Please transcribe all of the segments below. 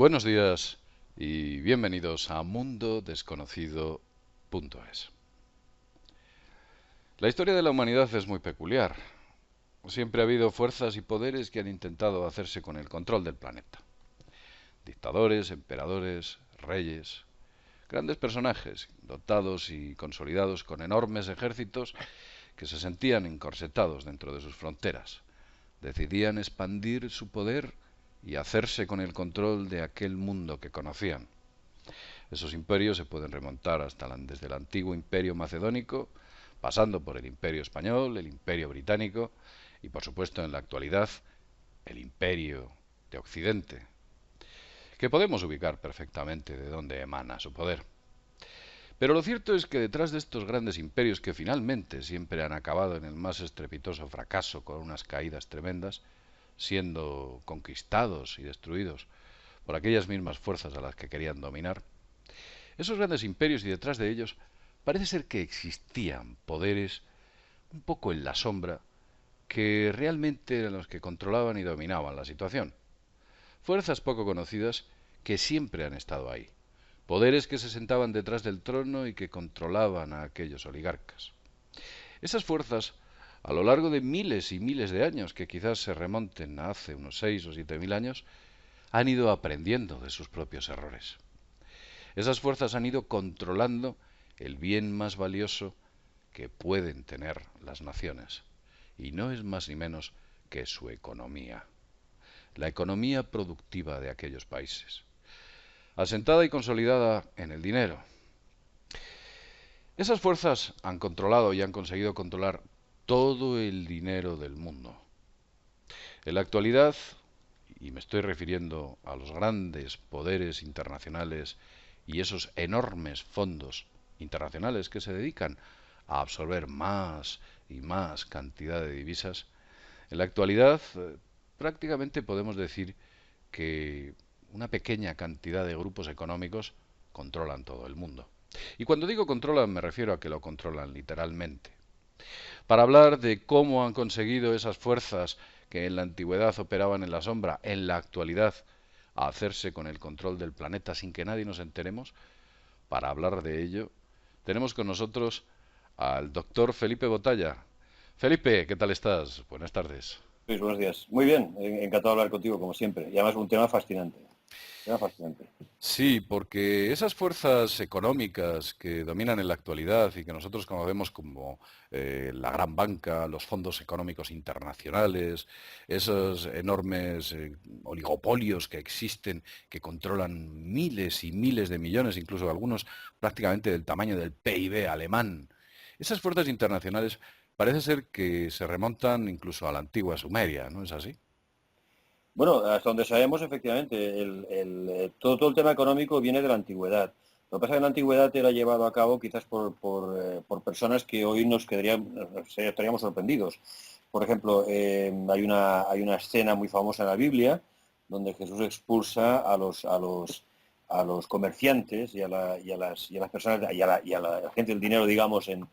Buenos días y bienvenidos a mundodesconocido.es. La historia de la humanidad es muy peculiar. Siempre ha habido fuerzas y poderes que han intentado hacerse con el control del planeta. Dictadores, emperadores, reyes, grandes personajes, dotados y consolidados con enormes ejércitos que se sentían encorsetados dentro de sus fronteras. Decidían expandir su poder y hacerse con el control de aquel mundo que conocían. Esos imperios se pueden remontar desde el antiguo imperio macedónico, pasando por el imperio español, el imperio británico y, por supuesto, en la actualidad, el imperio de Occidente, que podemos ubicar perfectamente de dónde emana su poder. Pero lo cierto es que detrás de estos grandes imperios que finalmente siempre han acabado en el más estrepitoso fracaso con unas caídas tremendas, siendo conquistados y destruidos por aquellas mismas fuerzas a las que querían dominar, esos grandes imperios y detrás de ellos parece ser que existían poderes un poco en la sombra que realmente eran los que controlaban y dominaban la situación. Fuerzas poco conocidas que siempre han estado ahí. Poderes que se sentaban detrás del trono y que controlaban a aquellos oligarcas. Esas fuerzas, a lo largo de miles y miles de años, que quizás se remonten a hace unos 6 o 7 mil años, han ido aprendiendo de sus propios errores. Esas fuerzas han ido controlando el bien más valioso que pueden tener las naciones, y no es más ni menos que su economía, la economía productiva de aquellos países, asentada y consolidada en el dinero. Esas fuerzas han controlado y han conseguido controlar todo el dinero del mundo. En la actualidad, y me estoy refiriendo a los grandes poderes internacionales y esos enormes fondos internacionales que se dedican a absorber más y más cantidad de divisas, en la actualidad prácticamente podemos decir que una pequeña cantidad de grupos económicos controlan todo el mundo. Y cuando digo controlan me refiero a que lo controlan literalmente. Para hablar de cómo han conseguido esas fuerzas que en la antigüedad operaban en la sombra, en la actualidad, a hacerse con el control del planeta sin que nadie nos enteremos, para hablar de ello, tenemos con nosotros al doctor Felipe Botalla. Felipe, ¿qué tal estás? Buenas tardes. Luis, buenos días. Muy bien, encantado de hablar contigo, como siempre. Y además un tema fascinante. Tema fascinante. Sí, porque esas fuerzas económicas que dominan en la actualidad y que nosotros conocemos como la gran banca, los fondos económicos internacionales, esos enormes oligopolios que existen, que controlan miles y miles de millones, incluso algunos prácticamente del tamaño del PIB alemán, esas fuerzas internacionales parece ser que se remontan incluso a la antigua Sumeria, ¿no es así? Bueno, hasta donde sabemos, efectivamente, todo el tema económico viene de la antigüedad. Lo que pasa es que en la antigüedad era llevado a cabo quizás por personas que hoy estaríamos sorprendidos. Por ejemplo, hay una escena muy famosa en la Biblia donde Jesús expulsa a los comerciantes y a las personas y a la gente del dinero, digamos, en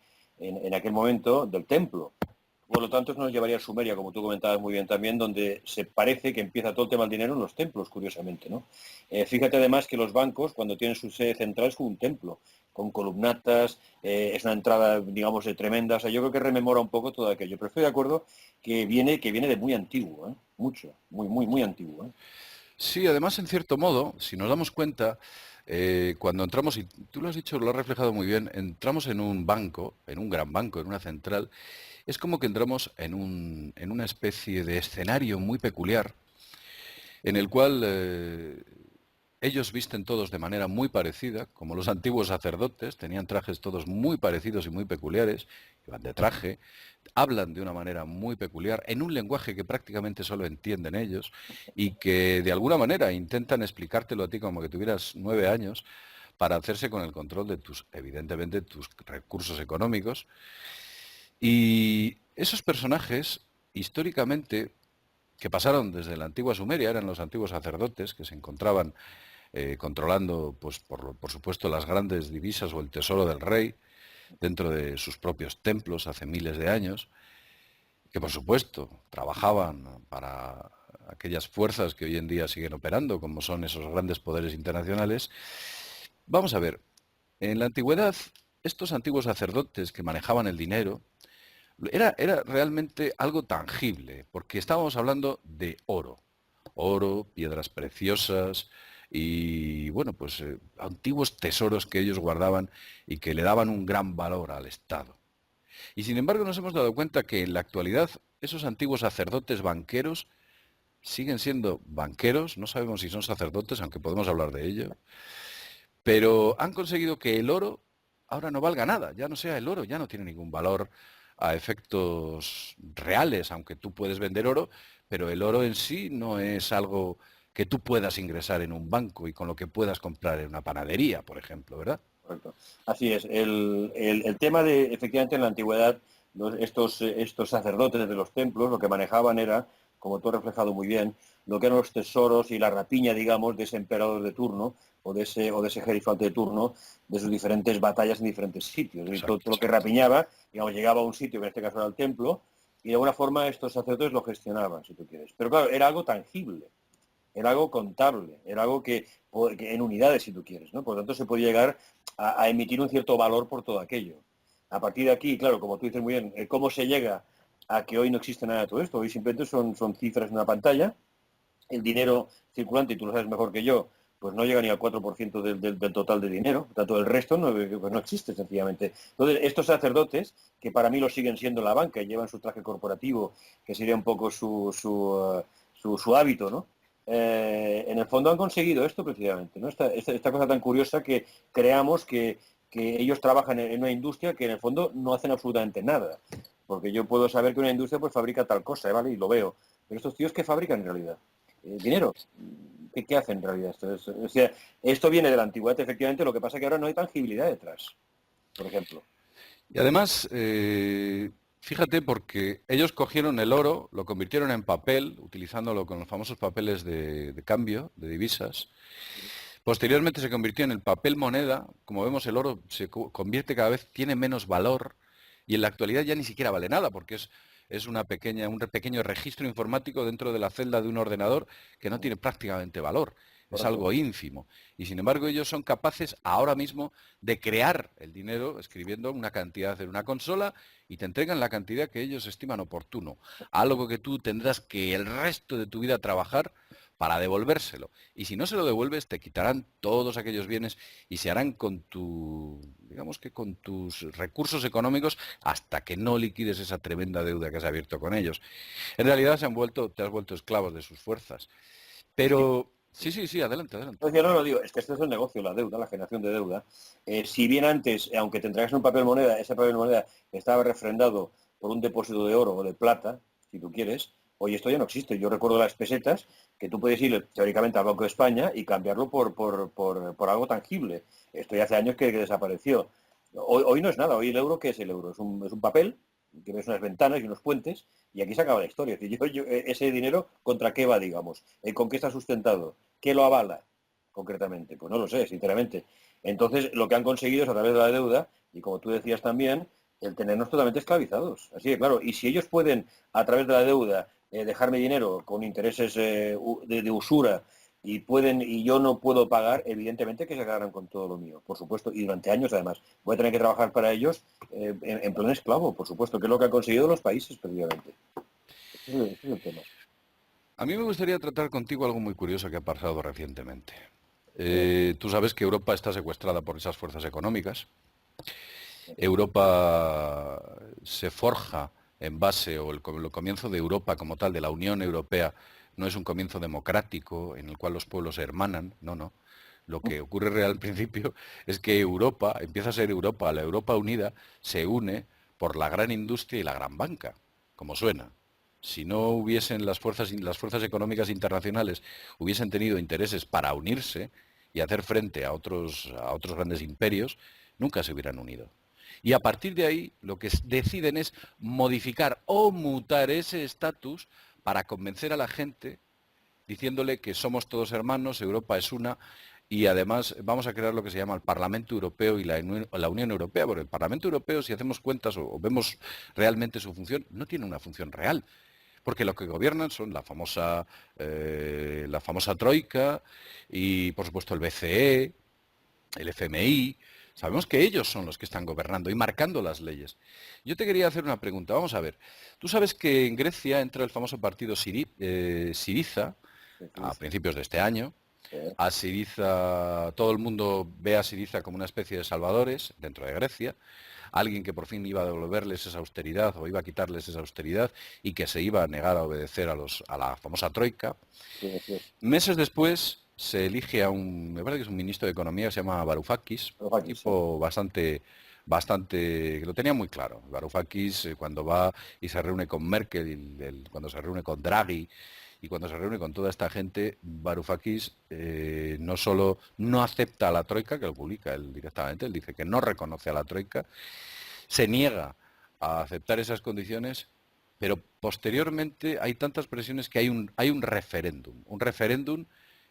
aquel momento del templo. Por lo tanto, eso nos llevaría a Sumeria, como tú comentabas muy bien también, donde se parece que empieza todo el tema del dinero en los templos, curiosamente, ¿no? Fíjate además que los bancos, cuando tienen su sede central, es como un templo, con columnatas, es una entrada, digamos, tremenda. O sea, yo creo que rememora un poco todo aquello. Pero estoy de acuerdo que viene de muy antiguo, ¿eh? Mucho, muy, muy, muy antiguo, ¿eh? Sí, además, en cierto modo, si nos damos cuenta, cuando entramos, y tú lo has dicho, lo has reflejado muy bien, entramos en un banco, en un gran banco, en una central, es como que entramos en una especie de escenario muy peculiar, en el cual ellos visten todos de manera muy parecida, como los antiguos sacerdotes, tenían trajes todos muy parecidos y muy peculiares, iban de traje, hablan de una manera muy peculiar, en un lenguaje que prácticamente solo entienden ellos, y que de alguna manera intentan explicártelo a ti como que tuvieras 9 años, para hacerse con el control de evidentemente, tus recursos económicos. Y esos personajes, históricamente, que pasaron desde la antigua Sumeria, eran los antiguos sacerdotes que se encontraban controlando, pues por supuesto, las grandes divisas o el tesoro del rey dentro de sus propios templos hace miles de años, que por supuesto trabajaban para aquellas fuerzas que hoy en día siguen operando, como son esos grandes poderes internacionales. Vamos a ver, en la antigüedad, estos antiguos sacerdotes que manejaban el dinero, era realmente algo tangible, porque estábamos hablando de oro, piedras preciosas y, bueno, pues antiguos tesoros que ellos guardaban y que le daban un gran valor al Estado. Y sin embargo nos hemos dado cuenta que en la actualidad esos antiguos sacerdotes banqueros siguen siendo banqueros, no sabemos si son sacerdotes, aunque podemos hablar de ello, pero han conseguido que el oro ahora no valga nada, ya no sea el oro, ya no tiene ningún valor a efectos reales, aunque tú puedes vender oro, pero el oro en sí no es algo que tú puedas ingresar en un banco y con lo que puedas comprar en una panadería, por ejemplo, ¿verdad? Correcto. Así es. El tema de, efectivamente, en la antigüedad, estos sacerdotes de los templos lo que manejaban era, como tú has reflejado muy bien, lo que eran los tesoros y la rapiña, digamos, de ese emperador de turno o de ese jerifalte de turno, de sus diferentes batallas en diferentes sitios. Y todo lo que rapiñaba, digamos, llegaba a un sitio, que en este caso era el templo, y de alguna forma estos sacerdotes lo gestionaban, si tú quieres. Pero claro, era algo tangible, era algo contable, era algo que en unidades, si tú quieres, ¿no? Por lo tanto, se podía llegar a emitir un cierto valor por todo aquello. A partir de aquí, claro, como tú dices muy bien, ¿cómo se llega a que hoy no existe nada de todo esto? Hoy simplemente son cifras en una pantalla, el dinero circulante, y tú lo sabes mejor que yo, pues no llega ni al 4% del total de dinero, por tanto el resto pues no existe sencillamente. Entonces, estos sacerdotes, que para mí lo siguen siendo la banca y llevan su traje corporativo, que sería un poco su hábito, ¿no? En el fondo han conseguido esto precisamente, ¿no? Esta cosa tan curiosa que creamos que ellos trabajan en una industria que en el fondo no hacen absolutamente nada. Porque yo puedo saber que una industria pues fabrica tal cosa, ¿vale? Y lo veo. Pero estos tíos, ¿qué fabrican en realidad? Dinero. ¿Qué hacen en realidad? O sea, esto viene de la antigüedad, efectivamente, lo que pasa es que ahora no hay tangibilidad detrás, por ejemplo. Y además, fíjate, porque ellos cogieron el oro, lo convirtieron en papel, utilizándolo con los famosos papeles de cambio, de divisas. Posteriormente se convirtió en el papel moneda. Como vemos, el oro se convierte cada vez, tiene menos valor y en la actualidad ya ni siquiera vale nada porque es un pequeño registro informático dentro de la celda de un ordenador que no tiene prácticamente valor. Es Correcto. algo ínfimo. Y sin embargo ellos son capaces ahora mismo de crear el dinero escribiendo una cantidad en una consola y te entregan la cantidad que ellos estiman oportuno. Algo que tú tendrás que el resto de tu vida trabajar para devolvérselo. Y si no se lo devuelves, te quitarán todos aquellos bienes y se harán con digamos que con tus recursos económicos hasta que no liquides esa tremenda deuda que has abierto con ellos. En realidad te has vuelto esclavos de sus fuerzas. Pero, sí, sí, sí, adelante, adelante. Entonces, yo no lo digo, es que este es el negocio, la deuda, la generación de deuda. Si bien antes, aunque te entregas un papel moneda, ese papel moneda estaba refrendado por un depósito de oro o de plata, si tú quieres, hoy esto ya no existe. Yo recuerdo las pesetas, que tú puedes ir teóricamente al Banco de España y cambiarlo por algo tangible. Esto ya hace años que desapareció. Hoy no es nada, hoy el euro, ¿qué es el euro? Es un papel, que ves unas ventanas y unos puentes, y aquí se acaba la historia. Es decir, ese dinero, ¿contra qué va, digamos? ¿Con qué está sustentado? ¿Qué lo avala concretamente? Pues no lo sé, sinceramente. Entonces, lo que han conseguido es a través de la deuda, y como tú decías también, el tenernos totalmente esclavizados. Así que, claro, y si ellos pueden, a través de la deuda, dejarme dinero con intereses de usura, y yo no puedo pagar, evidentemente que se quedarán con todo lo mío, por supuesto, y durante años además. Voy a tener que trabajar para ellos en plan esclavo, por supuesto, que es lo que han conseguido los países, precisamente. Ese es el tema. A mí me gustaría tratar contigo algo muy curioso que ha pasado recientemente. Eh, Tú sabes que Europa está secuestrada por esas fuerzas económicas. Europa se forja en base, o el comienzo de Europa como tal, de la Unión Europea, no es un comienzo democrático en el cual los pueblos se hermanan, no, no. Lo que ocurre real al principio es que Europa, empieza a ser Europa, la Europa unida, se une por la gran industria y la gran banca, como suena. Si no hubiesen las fuerzas económicas internacionales hubiesen tenido intereses para unirse y hacer frente a otros grandes imperios, nunca se hubieran unido. Y a partir de ahí lo que deciden es modificar o mutar ese estatus para convencer a la gente diciéndole que somos todos hermanos, Europa es una y además vamos a crear lo que se llama el Parlamento Europeo y la Unión Europea, porque el Parlamento Europeo, si hacemos cuentas o vemos realmente su función, no tiene una función real, porque lo que gobiernan son la famosa troika y, por supuesto, el BCE, el FMI. Sabemos que ellos son los que están gobernando y marcando las leyes. Yo te quería hacer una pregunta. Vamos a ver. Tú sabes que en Grecia entra el famoso partido Syriza a principios de este año. A Syriza, todo el mundo ve a Syriza como una especie de salvadores dentro de Grecia, alguien que por fin iba a devolverles esa austeridad o iba a quitarles esa austeridad y que se iba a negar a obedecer a la famosa troika. Meses después se elige me parece que es un ministro de Economía que se llama Varoufakis, un tipo bastante, que lo tenía muy claro. Varoufakis, cuando va y se reúne con Merkel, cuando se reúne con Draghi, y cuando se reúne con toda esta gente, Varoufakis no solo no acepta a la troika, que lo publica él directamente, él dice que no reconoce a la troika, se niega a aceptar esas condiciones, pero posteriormente hay tantas presiones que hay un referéndum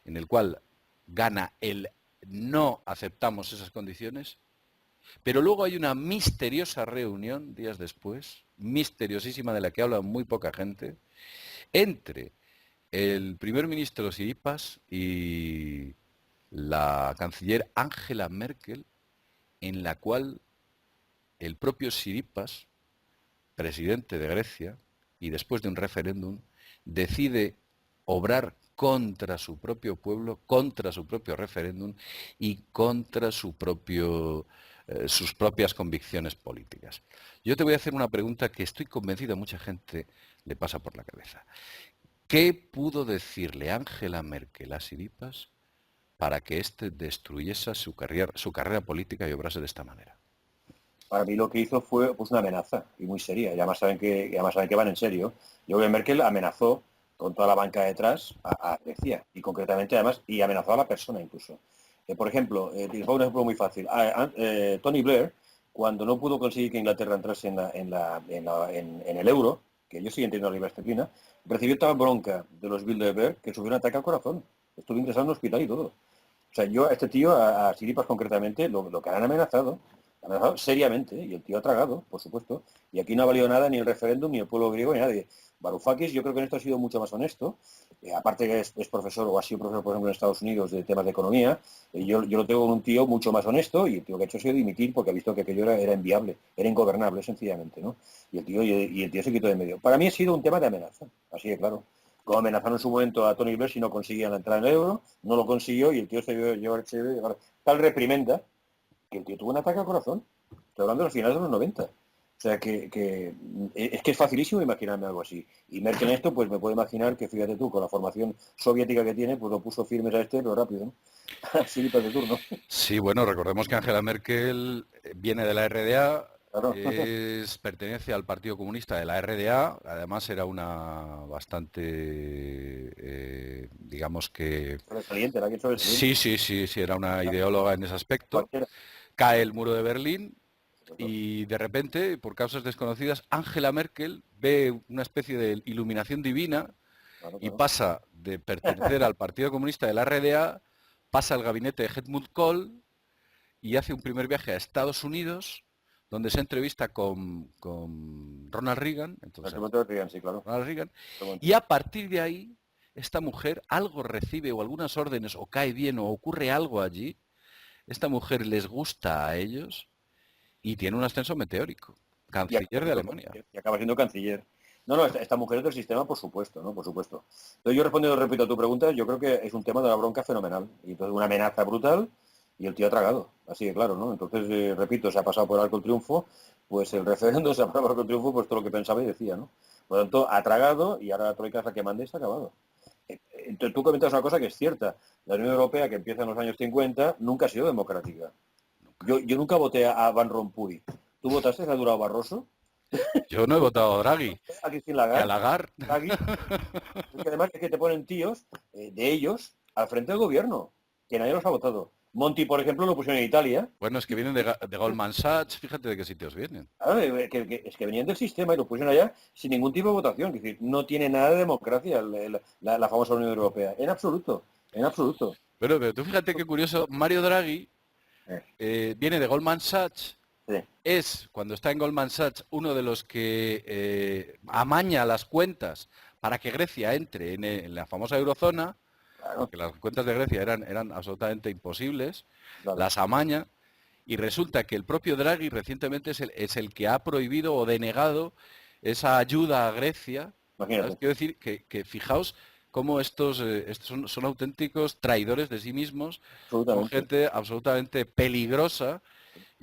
en el cual gana el no aceptamos esas condiciones, pero luego hay una misteriosa reunión días después, misteriosísima de la que habla muy poca gente, entre el primer ministro Tsipras y la canciller Angela Merkel, en la cual el propio Tsipras, presidente de Grecia, y después de un referéndum, decide obrar contra su propio pueblo, contra su propio referéndum y contra sus propias convicciones políticas. Yo te voy a hacer una pregunta que estoy convencido a mucha gente le pasa por la cabeza. ¿Qué pudo decirle Angela Merkel a Tsipras para que éste destruyese su carrera política y obrase de esta manera? Para mí lo que hizo fue pues una amenaza, y muy seria. Y además saben que van en serio. Yo creo que Merkel amenazó con toda la banca detrás a Grecia, y concretamente además, y amenazó a la persona incluso. Por ejemplo, un ejemplo muy fácil. Tony Blair, cuando no pudo conseguir que Inglaterra entrase en el euro, que ellos siguen teniendo la libre esterlina, recibió tal bronca de los Bilderberg que sufrió un ataque al corazón. Estuvo ingresado en un hospital y todo. O sea, yo a este tío, a Tsipras concretamente, lo que han amenazado seriamente, y el tío ha tragado, por supuesto, y aquí no ha valido nada ni el referéndum, ni el pueblo griego, ni nadie. Varoufakis yo creo que en esto ha sido mucho más honesto, aparte que es profesor, o ha sido profesor, por ejemplo, en Estados Unidos de temas de economía, yo lo tengo con un tío mucho más honesto, y el tío que ha hecho ha sido dimitir porque ha visto que aquello era inviable, era ingobernable, sencillamente, ¿no? Y el tío se quitó de medio. Para mí ha sido un tema de amenaza, así de claro. Como amenazaron en su momento a Tony Blair si no conseguían entrar en el euro, no lo consiguió, y el tío se vio tal reprimenda que el tío tuvo un ataque al corazón. Estoy hablando de los finales de los 90. O sea, que es que es facilísimo imaginarme algo así. Y Merkel en esto, pues me puedo imaginar que, fíjate tú, con la formación soviética que tiene, pues lo puso firmes a este, pero rápido, ¿no? Así de turno. Sí, bueno, recordemos que Angela Merkel viene de la RDA, Claro. pertenece al Partido Comunista de la RDA, además era una bastante, digamos que... Sobresaliente, la que sobresaliente. Sí, era una ideóloga en ese aspecto. Cualquiera. Cae el muro de Berlín y de repente, por causas desconocidas, Angela Merkel ve una especie de iluminación divina y pasa de pertenecer al Partido Comunista de la RDA, pasa al gabinete de Helmut Kohl y hace un primer viaje a Estados Unidos, donde se entrevista con Ronald Reagan, Sí, claro. Ronald Reagan, y a partir de ahí, esta mujer algo recibe o algunas órdenes o cae bien o ocurre algo allí, esta mujer les gusta a ellos y tiene un ascenso meteórico, canciller de Alemania. Y acaba siendo canciller. No, esta mujer es del sistema, por supuesto, ¿no? Por supuesto. Entonces yo respondiendo, repito, a tu pregunta, yo creo que es un tema de la bronca fenomenal. Y entonces una amenaza brutal y el tío ha tragado, así de claro, ¿no? Entonces, repito, se ha pasado por arco el triunfo, pues el referéndum se ha pasado por arco el triunfo, pues todo lo que pensaba y decía, ¿no? Por lo tanto, ha tragado y ahora la troika es la que manda y se ha acabado. Entonces tú comentas una cosa que es cierta. La Unión Europea, que empieza en los años 50, nunca ha sido democrática. Yo nunca voté a Van Rompuy. ¿Tú votaste a Durão Barroso? Yo no he votado a Draghi. A Christine Lagarde. A Lagarde. Draghi. Es que además es que te ponen tíos de ellos al frente del gobierno, que nadie los ha votado. Monti, por ejemplo, lo pusieron en Italia. Bueno, es que vienen de Goldman Sachs, fíjate de qué sitios vienen. Claro, es que venían del sistema y lo pusieron allá sin ningún tipo de votación. Es decir, no tiene nada de democracia la famosa Unión Europea. En absoluto, en absoluto. Pero tú fíjate qué curioso, Mario Draghi viene de Goldman Sachs, Sí, es, cuando está en Goldman Sachs, uno de los que amaña las cuentas para que Grecia entre en la famosa eurozona, claro, porque las cuentas de Grecia eran absolutamente imposibles, claro. las amaña, y resulta que el propio Draghi recientemente es el que ha prohibido o denegado esa ayuda a Grecia. ¿Sabes? Imagínate, Quiero decir que fijaos cómo estos son auténticos traidores de sí mismos, son absolutamente. gente absolutamente peligrosa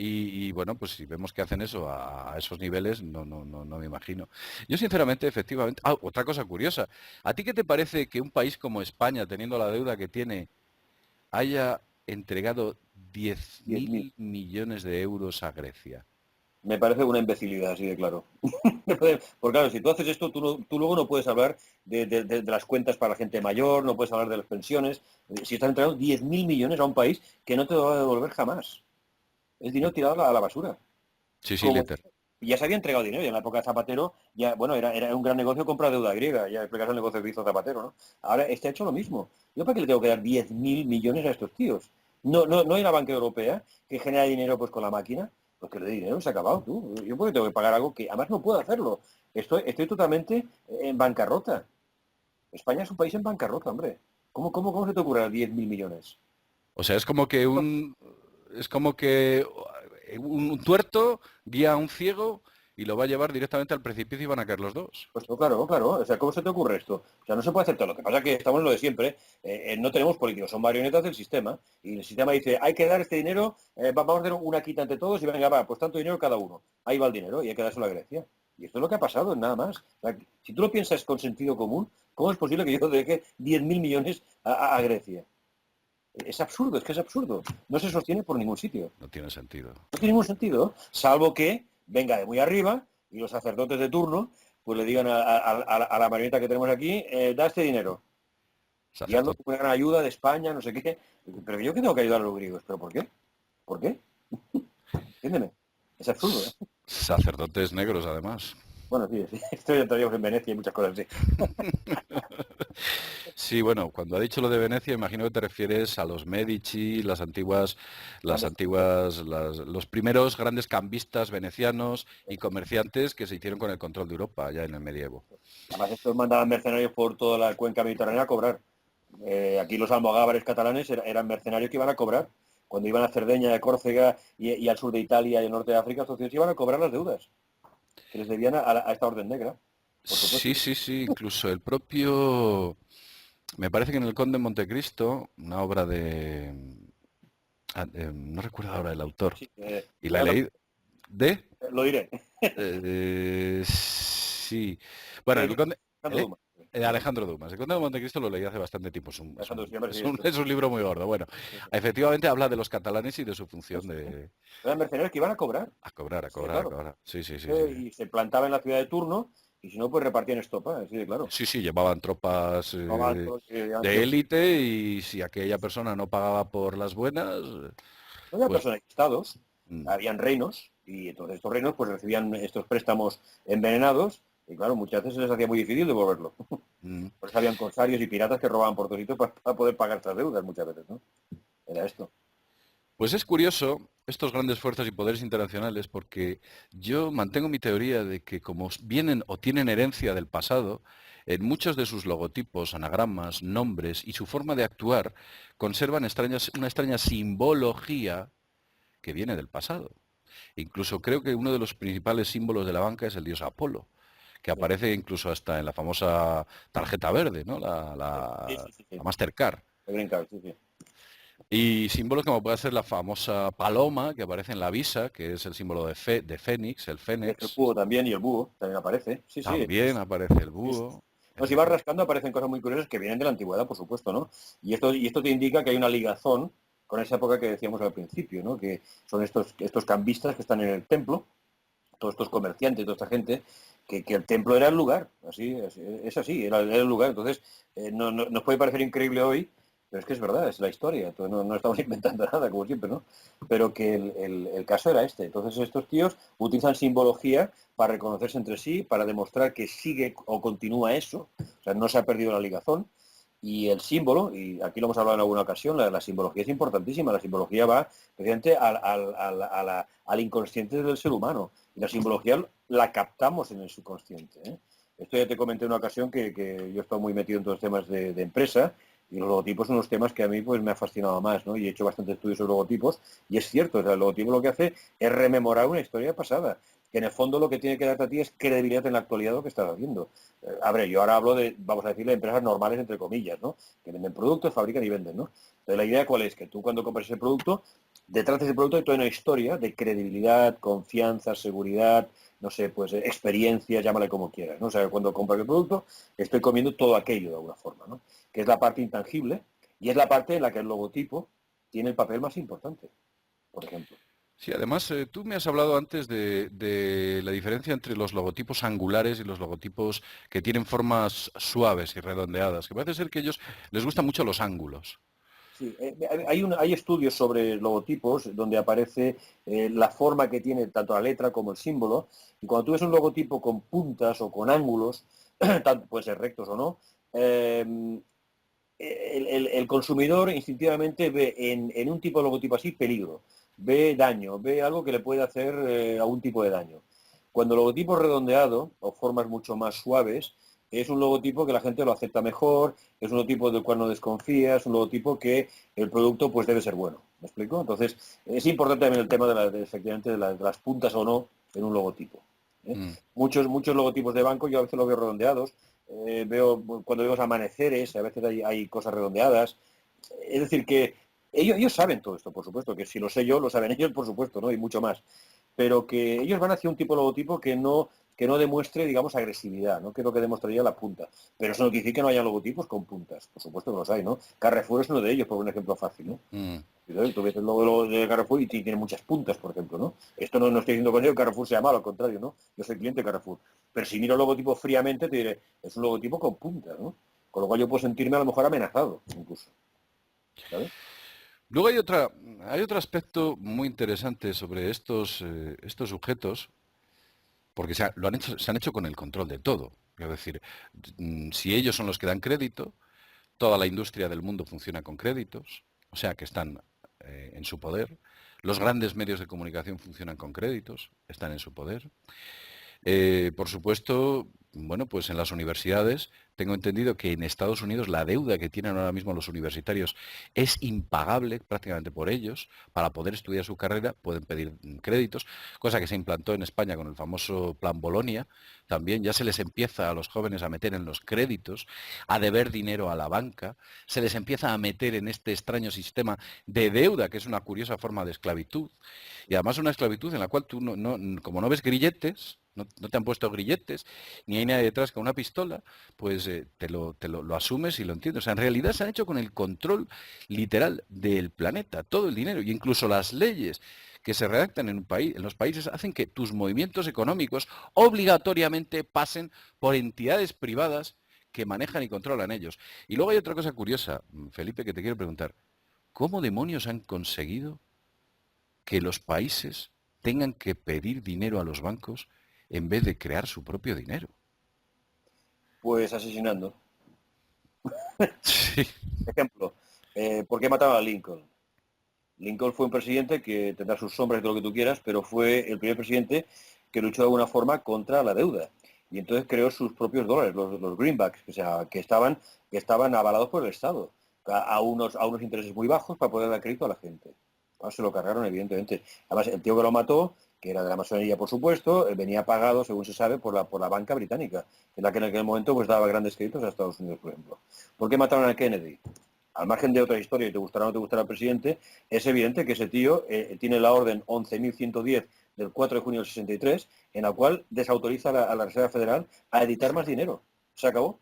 y, bueno, pues si vemos que hacen eso a esos niveles, no me imagino. Yo sinceramente, efectivamente, otra cosa curiosa, ¿a ti qué te parece que un país como España, teniendo la deuda que tiene, haya entregado diez 10.000. mil millones de euros a Grecia? Me parece una imbecilidad, así de claro. Porque claro, si tú haces esto, tú luego no puedes hablar de las cuentas para la gente mayor, no puedes hablar de las pensiones. Si estás entregando 10.000 millones a un país que no te lo va a devolver jamás. Es dinero tirado a la basura. Sí, sí, Como literal. ya se había entregado dinero, y en la época de Zapatero, ya, bueno, era un gran negocio comprar deuda griega, ya explicas el negocio que hizo Zapatero, ¿no? Ahora este ha hecho lo mismo. ¿Yo para qué le tengo que dar 10.000 millones a estos tíos? No hay la banca europea que genera dinero pues con la máquina, pues que le dé dinero, se ha acabado tú. Yo porque tengo que pagar algo que además no puedo hacerlo. Estoy totalmente en bancarrota. España es un país en bancarrota, hombre. ¿Cómo se te ocurre dar 10.000 millones? O sea, es como que un tuerto guía a un ciego y lo va a llevar directamente al precipicio y van a caer los dos. Pues no, claro, claro. O sea, ¿cómo se te ocurre esto? O sea, no se puede hacer todo. Lo que pasa es que estamos en lo de siempre. No tenemos políticos, son marionetas del sistema. Y el sistema dice, hay que dar este dinero, vamos a hacer una quita entre todos y venga, va, pues tanto dinero cada uno. Ahí va el dinero y hay que dárselo a Grecia. Y esto es lo que ha pasado, nada más. O sea, si tú lo piensas con sentido común, ¿cómo es posible que yo deje 10.000 millones a Grecia? Es absurdo, es que es absurdo. No se sostiene por ningún sitio. No tiene sentido. No tiene ningún sentido, salvo que venga de muy arriba y los sacerdotes de turno pues le digan a la marioneta que tenemos aquí, da este dinero. Y hazlo Sacerdotes, con una gran ayuda de España, no sé qué. Pero yo que tengo que ayudar a los griegos. ¿Pero por qué? ¿Por qué? Entiéndeme. Es absurdo, ¿eh? sacerdotes negros, además. Bueno, sí, sí. Esto ya traíamos en Venecia y muchas cosas así. Sí, bueno, cuando ha dicho lo de Venecia, imagino que te refieres a los Medici, los primeros grandes cambistas venecianos y comerciantes que se hicieron con el control de Europa ya en el medievo. Además, estos mandaban mercenarios por toda la cuenca mediterránea a cobrar. Aquí los almogávares catalanes eran mercenarios que iban a cobrar. Cuando iban a Cerdeña, a Córcega y al sur de Italia y al norte de África, estos tíos iban a cobrar las deudas que les debían a esta orden negra, por supuesto. Sí, sí, sí, incluso el propio, me parece que en el Conde de Montecristo, una obra no recuerdo ahora el autor, Sí, y la he Alejandro, leído, de, lo diré. sí, bueno, el Conde, Alejandro ¿eh? Dumas. Alejandro Dumas, el Conde de Montecristo lo leí hace bastante tiempo, Alejandro siempre sí, es un libro muy gordo, bueno, efectivamente habla de los catalanes y de su función eso, sí. de Eran mercenarios que iban a cobrar. a cobrar, a Así de cobrar, a claro. cobrar, sí, sí, sí, sí. Y se plantaba en la ciudad de turno y si no, pues repartían estopa, así de claro. Sí, sí, llevaban tropas No altos, de antios. élite y si aquella persona no pagaba por las buenas, No había pues personas estados, mm, habían reinos y entonces estos reinos pues recibían estos préstamos envenenados y claro, muchas veces se les hacía muy difícil devolverlo. mm. Por eso habían corsarios y piratas que robaban por todos sitios para poder pagar estas deudas muchas veces, ¿no? Era esto. Pues es curioso estos grandes fuerzas y poderes internacionales porque yo mantengo mi teoría de que como vienen o tienen herencia del pasado, en muchos de sus logotipos, anagramas, nombres y su forma de actuar conservan una extraña simbología que viene del pasado. Incluso creo que uno de los principales símbolos de la banca es el dios Apolo, que Sí, aparece incluso hasta en la famosa tarjeta verde, ¿no? sí, sí, sí, La sí. Mastercard. El green card, sí, sí. Y símbolos como puede ser la famosa paloma que aparece en la visa, que es el símbolo de Fénix, el El Fénix. búho también y el búho también aparece. Sí, sí. También aparece el Sí, sí. búho. No, si vas Efectivamente. rascando aparecen cosas muy curiosas que vienen de la antigüedad, por supuesto, ¿no? Y esto te indica que hay una ligazón con esa época que decíamos al principio, ¿no? Que son estos cambistas que están en el templo, todos estos comerciantes, toda esta gente, que el templo era el lugar, así, es así, era el lugar. Entonces, nos puede parecer increíble hoy, pero es que es verdad, es la historia, entonces no estamos inventando nada, como siempre, ¿no? Pero que el caso era este. Entonces, estos tíos utilizan simbología para reconocerse entre sí, para demostrar que sigue o continúa eso, o sea, no se ha perdido la ligazón, Y el símbolo, y aquí lo hemos hablado en alguna ocasión, la simbología es importantísima. La simbología va precisamente al inconsciente del ser humano. Y la simbología la captamos en el subconsciente, ¿eh? Esto ya te comenté en una ocasión que yo he estado muy metido en todos los temas de empresa, y los logotipos son unos temas que a mí pues me ha fascinado más, ¿no? Y he hecho bastante estudios sobre logotipos, y es cierto, o sea, el logotipo lo que hace es rememorar una historia pasada, que en el fondo lo que tiene que darte a ti es credibilidad en la actualidad de lo que estás haciendo. A ver, yo ahora hablo de, vamos a decir, de empresas normales, entre comillas, ¿no? Que venden productos, fabrican y venden, ¿no? Entonces la idea cuál es, que tú cuando compras ese producto, detrás de ese producto hay toda una historia de credibilidad, confianza, seguridad, no sé, pues experiencia, llámale como quieras, ¿no? O sea, cuando compras el producto, estoy comiendo todo aquello de alguna forma, ¿no? Que es la parte intangible y es la parte en la que el logotipo tiene el papel más importante, por ejemplo. Sí, además, tú me has hablado antes de la diferencia entre los logotipos angulares y los logotipos que tienen formas suaves y redondeadas, que parece ser que a ellos les gustan mucho los ángulos. Sí, hay estudios sobre logotipos donde aparece la forma que tiene tanto la letra como el símbolo, y cuando tú ves un logotipo con puntas o con ángulos, tanto puede ser rectos o no, eh, el consumidor instintivamente ve en un tipo de logotipo así peligro, ve daño, ve algo que le puede hacer algún tipo de daño. Cuando el logotipo es redondeado o formas mucho más suaves, es un logotipo que la gente lo acepta mejor, es un logotipo del cual no desconfía, es un logotipo que el producto pues debe ser bueno. ¿Me explico? Entonces, es importante también el tema efectivamente de las puntas o no en un logotipo, ¿eh? Mm. Muchos logotipos de banco yo a veces los veo redondeados, veo cuando vemos amaneceres, a veces hay cosas redondeadas. Es decir, que ellos saben todo esto, por supuesto, que si lo sé yo, lo saben ellos, por supuesto, ¿no? Y mucho más. Pero que ellos van hacia un tipo de logotipo que no demuestre, digamos, agresividad, ¿no? Que es lo que demostraría la punta. Pero eso no quiere decir que no haya logotipos con puntas. Por supuesto que los hay, ¿no? Carrefour es uno de ellos, por un ejemplo fácil, ¿no? Mm. Tú ves el logo de Carrefour y tiene muchas puntas, por ejemplo, ¿no? Esto no estoy diciendo con ello que Carrefour sea malo, al contrario, ¿no? Yo soy cliente de Carrefour. Pero si miro el logotipo fríamente, te diré, es un logotipo con puntas, ¿no? Con lo cual yo puedo sentirme a lo mejor amenazado, incluso, ¿sabes? Luego hay otro aspecto muy interesante sobre estos sujetos, porque se han hecho con el control de todo. Es decir, si ellos son los que dan crédito, toda la industria del mundo funciona con créditos, o sea que están en su poder. Los grandes medios de comunicación funcionan con créditos, están en su poder. Por supuesto, bueno, pues en las universidades tengo entendido que en Estados Unidos la deuda que tienen ahora mismo los universitarios es impagable prácticamente por ellos. Para poder estudiar su carrera pueden pedir créditos, cosa que se implantó en España con el famoso Plan Bolonia. También ya se les empieza a los jóvenes a meter en los créditos, a deber dinero a la banca, se les empieza a meter en este extraño sistema de deuda, que es una curiosa forma de esclavitud. Y además una esclavitud en la cual tú, como no ves grilletes, no te han puesto grilletes, ni hay nadie detrás con una pistola, pues lo asumes y lo entiendes. O sea, en realidad se han hecho con el control literal del planeta, todo el dinero, y incluso las leyes que se redactan en un país, en los países, hacen que tus movimientos económicos obligatoriamente pasen por entidades privadas que manejan y controlan ellos. Y luego hay otra cosa curiosa, Felipe, que te quiero preguntar. ¿Cómo demonios han conseguido que los países tengan que pedir dinero a los bancos en vez de crear su propio dinero? Pues asesinando. Sí. Ejemplo, ¿por qué mataron a Lincoln? Lincoln fue un presidente que tendrá sus sombras y todo lo que tú quieras, pero fue el primer presidente que luchó de alguna forma contra la deuda. Y entonces creó sus propios dólares, los greenbacks, o sea, que estaban avalados por el Estado, a unos intereses muy bajos para poder dar crédito a la gente. Ah, se lo cargaron, evidentemente. Además, el tío que lo mató, que era de la masonería, por supuesto, venía pagado, según se sabe, por la banca británica, que es la que en aquel momento pues daba grandes créditos a Estados Unidos, por ejemplo. ¿Por qué mataron a Kennedy? Al margen de otra historia, y te gustará o no te gustará el presidente, es evidente que ese tío tiene la orden 11.110 del 4 de junio del 63, en la cual desautoriza a la Reserva Federal a editar más dinero. Se acabó.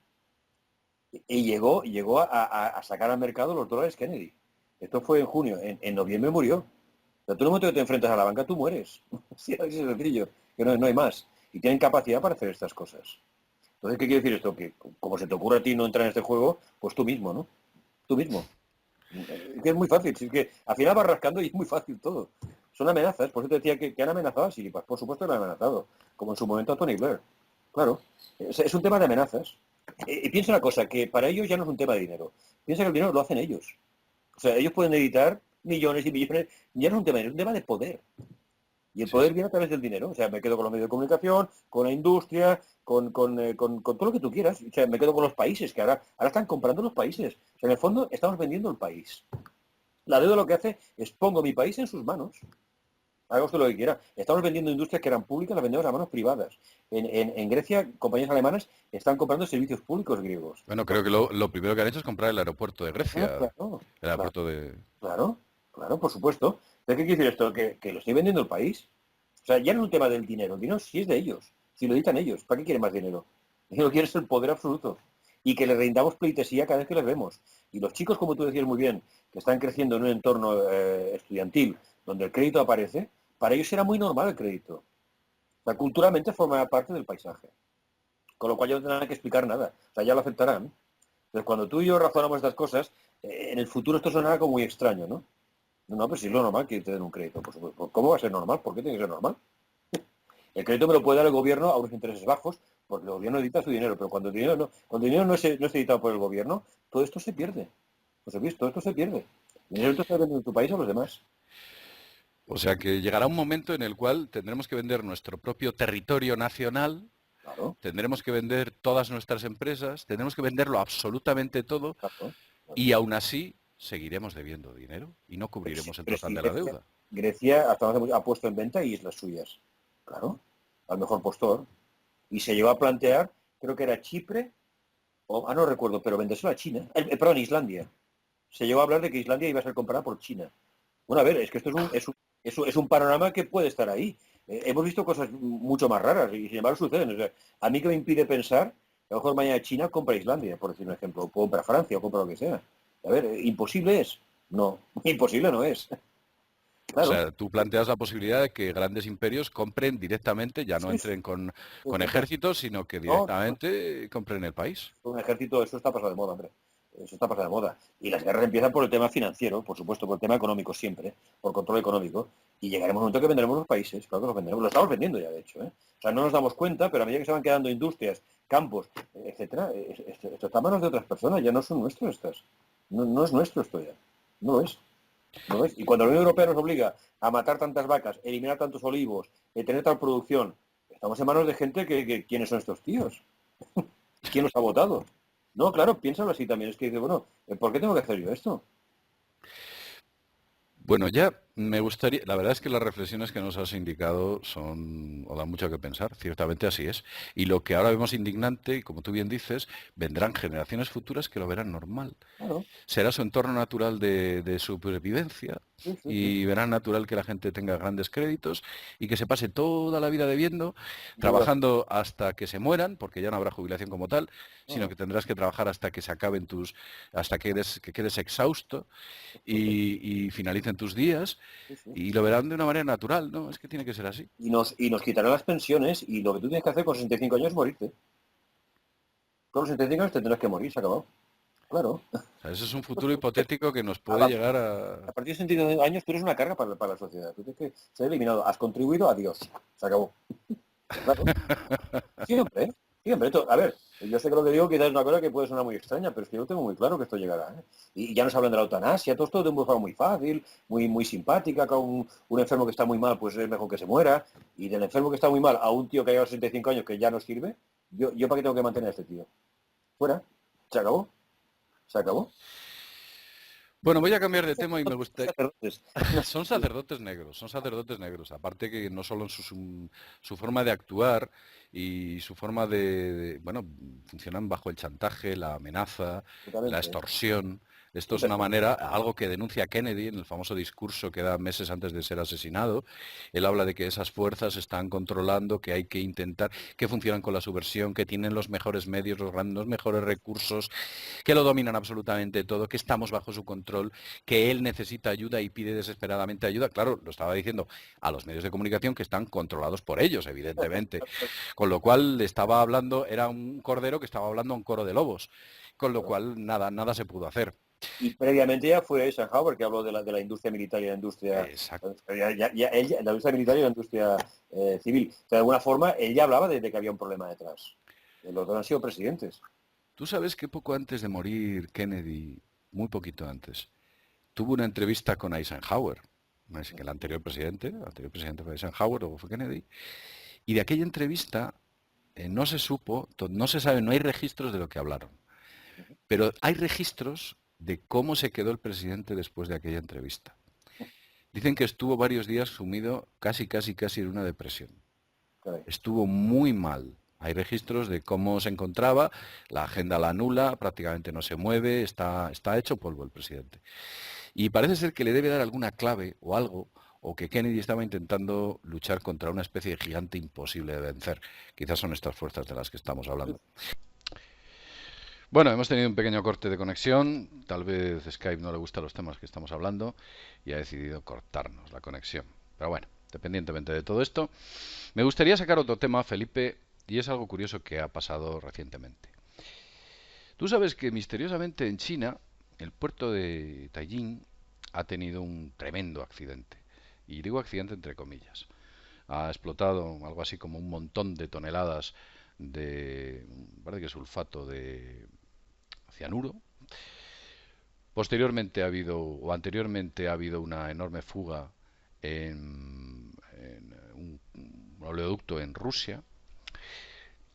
Y llegó a sacar al mercado los dólares Kennedy. Esto fue en junio. En noviembre murió. O sea, tú en el momento que te enfrentas a la banca, tú mueres. Sí, así es sencillo. Que no hay más. Y tienen capacidad para hacer estas cosas. Entonces, ¿qué quiere decir esto? Que como se te ocurre a ti no entrar en este juego, pues tú mismo, ¿no? Tú mismo. Es que es muy fácil, es que al final vas rascando y es muy fácil todo. Son amenazas, por eso te decía que han amenazado a Siripas, por supuesto que lo han amenazado, como en su momento a Tony Blair. Claro, es un tema de amenazas. Y piensa una cosa, que para ellos ya no es un tema de dinero. Piensa que el dinero lo hacen ellos. O sea, ellos pueden editar millones y millones, ya no es un tema de dinero, es un tema de poder. Y el Sí, poder sí. viene a través del dinero. O sea, me quedo con los medios de comunicación, con la industria, con todo lo que tú quieras. O sea, me quedo con los países, que ahora están comprando los países. O sea, en el fondo estamos vendiendo el país. La deuda lo que hace es pongo mi país en sus manos. Haga usted lo que quiera. Estamos vendiendo industrias que eran públicas, las vendemos a manos privadas. En Grecia, compañías alemanas están comprando servicios públicos griegos. Bueno, creo que lo primero que han hecho es comprar el aeropuerto de Grecia, Claro, el claro, aeropuerto de... claro, claro, por supuesto. ¿De qué quiere decir esto? Que lo estoy vendiendo el país. O sea, ya no es un tema del dinero. El dinero sí es de ellos. Si lo editan ellos, ¿para qué quieren más dinero? Y lo quieren es el poder absoluto. Y que les rindamos pleitesía cada vez que les vemos. Y los chicos, como tú decías muy bien, que están creciendo en un entorno estudiantil donde el crédito aparece, para ellos será muy normal el crédito. O sea, culturalmente forma parte del paisaje. Con lo cual ya no tendrán que explicar nada. O sea, ya lo aceptarán. Entonces, cuando tú y yo razonamos estas cosas, en el futuro esto sonará como muy extraño, ¿no? No, pues si es lo normal que te den un crédito, por supuesto. ¿Cómo va a ser normal? ¿Por qué tiene que ser normal? El crédito me lo puede dar el gobierno a unos intereses bajos, porque el gobierno edita su dinero, pero cuando el dinero no es editado por el gobierno, todo esto se pierde. Pues he visto, todo esto se pierde. El dinero te está vendiendo en tu país a los demás. O sea que llegará un momento en el cual tendremos que vender nuestro propio territorio nacional, Claro, tendremos que vender todas nuestras empresas, tendremos que venderlo absolutamente todo claro, claro. y aún así seguiremos debiendo dinero y no cubriremos el Pero total si de la Grecia, deuda. Grecia hasta ahora ha puesto en venta islas suyas. Claro, al mejor postor. Y se llegó a plantear, creo que era Chipre, no recuerdo, pero vendérselo a China. Perdón, Islandia. Se llegó a hablar de que Islandia iba a ser comprada por China. Bueno, a ver, es que esto es un panorama que puede estar ahí. Hemos visto cosas mucho más raras y sin embargo suceden. O sea, a mí que me impide pensar, a lo mejor mañana China compra Islandia, por decir un ejemplo, o compra Francia, o compra lo que sea. A ver, ¿imposible es? No, imposible no es. O Claro. sea, tú planteas la posibilidad de que grandes imperios compren directamente, ya no Sí, sí, entren con sí, ejércitos, sino que no, directamente compren el país. un ejército, eso está pasado de moda, hombre. Eso está pasado de moda. Y las guerras empiezan por el tema financiero, por supuesto, por el tema económico siempre, por control económico. Y llegaremos a un momento que venderemos los países, claro que los venderemos. Lo estamos vendiendo ya, de hecho. O sea, no nos damos cuenta, pero a medida que se van quedando industrias, campos, etcétera, esto está en manos de otras personas, ya no son nuestros estas. No, no es nuestro esto ya. No lo es. No lo es. Y cuando la Unión Europea nos obliga a matar tantas vacas, eliminar tantos olivos, tener tal producción, estamos en manos de gente ¿quiénes son estos tíos? ¿Quién los ha votado? No, claro, piénsalo así también. Es que dice, bueno, ¿por qué tengo que hacer yo esto? Bueno, ya me gustaría, la verdad es que las reflexiones que nos has indicado son, o dan mucho que pensar, ciertamente así es. Y lo que ahora vemos indignante, y como tú bien dices, vendrán generaciones futuras que lo verán normal. Claro, Será su entorno natural de supervivencia sí, sí, sí. y verán natural que la gente tenga grandes créditos y que se pase toda la vida debiendo, Yo creo trabajando hasta que se mueran, porque ya no habrá jubilación como tal, no, sino no, que tendrás que trabajar hasta que se acaben hasta que quedes exhausto correcto. y finalicen tus días Sí, sí. y lo verán de una manera natural, ¿no? Es que tiene que ser así. Y nos quitarán las pensiones y lo que tú tienes que hacer con 65 años es morirte. Con los 65 años te tendrás que morir, se ha acabado. Claro. O sea, ese es un futuro hipotético que nos A, puede a llegar a... partir de 65 años tú eres una carga para la sociedad. Tú tienes que ser eliminado. Has contribuido, adiós. Se acabó. Claro. Siempre, ¿eh? Siempre. A ver, yo sé que lo que digo quizás es una cosa que puede sonar muy extraña, pero es que yo tengo muy claro que esto llegará. ¿Eh? Y ya nos hablan de la eutanasia, todo esto de una forma muy fácil, muy simpática, que a un enfermo que está muy mal, pues es mejor que se muera. Y del enfermo que está muy mal a un tío que ha llegado a 65 años que ya no sirve, yo para qué tengo que mantener a este tío. Fuera. Se acabó. Se acabó. Bueno, voy a cambiar de tema y me gusta... Sacerdotes. Son sacerdotes negros, aparte que no solo en su forma de actuar y su forma bueno, funcionan bajo el chantaje, la amenaza, la Absolutamente. extorsión. Esto es una manera, algo que denuncia Kennedy en el famoso discurso que da meses antes de ser asesinado. Él habla de que esas fuerzas están controlando, que hay que intentar, que funcionan con la subversión, que tienen los mejores medios, los mejores recursos, que lo dominan absolutamente todo, que estamos bajo su control, que él necesita ayuda y pide desesperadamente ayuda. Claro, lo estaba diciendo a los medios de comunicación que están controlados por ellos, evidentemente. Con lo cual estaba hablando, era un cordero que estaba hablando a un coro de lobos. Con lo cual nada se pudo hacer. Y previamente ya fue Eisenhower que habló de la industria militar y la industria, Exacto. la industria militar y la industria civil. De alguna forma, él ya hablaba de que había un problema detrás. Los dos han sido presidentes. Tú sabes que poco antes de morir Kennedy, muy poquito antes, tuvo una entrevista con Eisenhower, que el anterior presidente fue Eisenhower, luego fue Kennedy, y de aquella entrevista no se supo, no se sabe, no hay registros de lo que hablaron, pero hay registros de cómo se quedó el presidente después de aquella entrevista. Dicen que estuvo varios días sumido casi en una depresión. Estuvo muy mal. Hay registros de cómo se encontraba, la agenda la anula, prácticamente no se mueve, está hecho polvo el presidente. Y parece ser que le debe dar alguna clave o algo, o que Kennedy estaba intentando luchar contra una especie de gigante imposible de vencer. Quizás son estas fuerzas de las que estamos hablando. Bueno, hemos tenido un pequeño corte de conexión. Tal vez Skype no le gusta los temas que estamos hablando y ha decidido cortarnos la conexión. Pero bueno, independientemente de todo esto, me gustaría sacar otro tema, Felipe, y es algo curioso que ha pasado recientemente. Tú sabes que misteriosamente en China, el puerto de Tianjin ha tenido un tremendo accidente. Y digo accidente entre comillas. Ha explotado algo así como un montón de toneladas de, parece que sulfato de cianuro. Posteriormente ha habido, o anteriormente ha habido una enorme fuga en un oleoducto en Rusia.